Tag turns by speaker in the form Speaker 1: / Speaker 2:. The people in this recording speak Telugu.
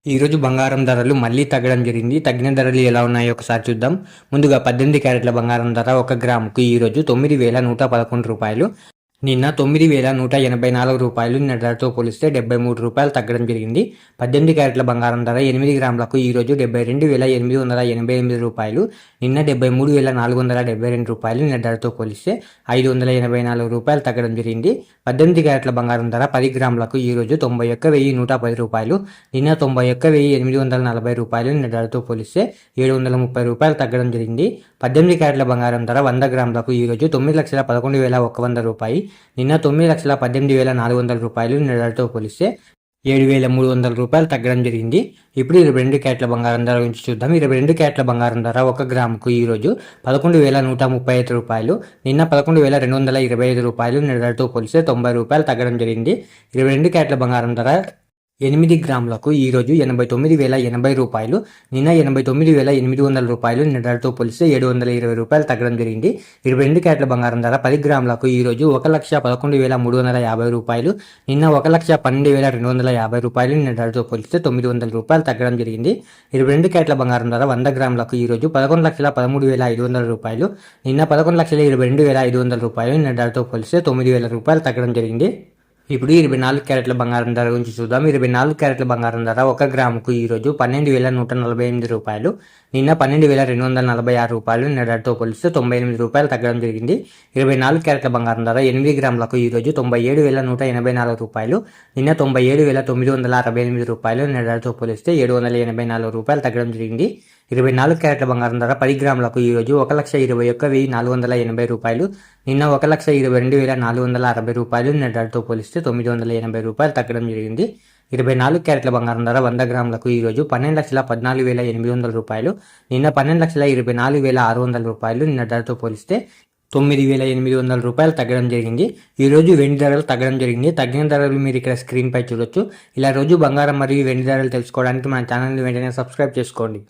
Speaker 1: ఈరోజు బంగారం ధరలు మళ్ళీ తగ్గడం జరిగింది. తగ్గిన ధరలు ఎలా ఉన్నాయో ఒకసారి చూద్దాం. ముందుగా 18 క్యారెట్ల బంగారం ధర 1 గ్రాముకు ఈరోజు రూ. 9,111. నిన్న రూ. 9,184. నిన్న ధరతో పోలిస్తే రూ. 73 తగ్గడం జరిగింది. 18 క్యారెట్ల బంగారం ధర 8 గ్రాములకు ఈరోజు రూ. 72,888. నిన్న రూ. 73,472. నిన్న ధరతో పోలిస్తే రూ. 584 తగ్గడం జరిగింది. 18 క్యారెట్ల బంగారం ధర 10 గ్రాములకు ఈరోజు రూ. 91,110. నిన్న రూ. 91,840. నిన్న ధరతో పోలిస్తే రూ. 730 తగ్గడం జరిగింది. 18 క్యారెట్ల బంగారం ధర 100 గ్రాములకు ఈరోజు రూ. 9,11,100. నిన్న రూ. 9,18,400. నిన్న ధరతో పోలిస్తే రూ. 7,300 తగ్గడం జరిగింది. ఇప్పుడు 22 క్యారెట్ల బంగారం ధర గురించి చూద్దాం. 22 క్యారెట్ల బంగారం ధర 1 గ్రాముకు ఈరోజు రూ. 11,135. నిన్న రూ. 11,225. నిన్న ధరతో పోలిస్తే రూ. 90 తగ్గడం జరిగింది. 22 క్యారెట్ల బంగారం ధర 8 గ్రాములకు ఈరోజు రూ. 89,080. నిన్న రూ. 89,800. నిన్న ధరతో పోలిస్తే రూ. 720 తగ్గడం జరిగింది. 22 క్యారెట్ల బంగారం ధర 10 గ్రాములకు ఈరోజు రూ. 1,11,350. నిన్న రూ. 1,12,250. నిన్న ధరతో పోలిస్తే రూ. 900 తగ్గడం జరిగింది. 22 క్యారెట్ల బంగారం ధర 100 గ్రాములకు ఈరోజు రూ. 11,13,500. నిన్న రూ. 11,22,500. నిన్న ధరతో పోలిస్తే రూ. 9,000 తగ్గడం జరిగింది. ఇప్పుడు 24 క్యారెట్ల బంగారం ధర గురించి చూద్దాం. 24 క్యారెట్ల బంగారం ధర 1 గ్రాముకు ఈరోజు రూ. 12,148. నిన్న రూ. 12,246. నిన్న ధరతో పోలిస్తే రూ. 98 తగ్గడం జరిగింది. 24 క్యారెట్ల బంగారం ధర 8 గ్రాములకు ఈరోజు రూ. 97,184. నిన్న రూ. 97,968. నిన్న ధరతో పోలిస్తే రూ. 784 తగ్గడం జరిగింది. 24 క్యారెట్ల బంగారం ధర 10 గ్రాములకు ఈరోజు రూ. 1,21,480. నిన్న రూ. 1,22,460. నిన్న ధరతో పోలిస్తే రూ. 980 తగ్గడం జరిగింది. 24 క్యారెట్ల బంగారం ధర 100 గ్రాములకు ఈరోజు రూ. 12,14,800. నిన్న రూ. 12,24,600. నిన్న ధరతో పోలిస్తే రూ. 9,800 తగ్గడం జరిగింది. ఈరోజు వెండి ధరలు తగ్గడం జరిగింది. తగ్గిన ధరలు మీరు ఇక్కడ స్క్రీన్ పై చూడొచ్చు. ఇలా రోజు బంగారం మరియు వెండి ధరలు తెలుసుకోవడానికి మన ఛానల్ని వెంటనే సబ్స్క్రైబ్ చేసుకోండి.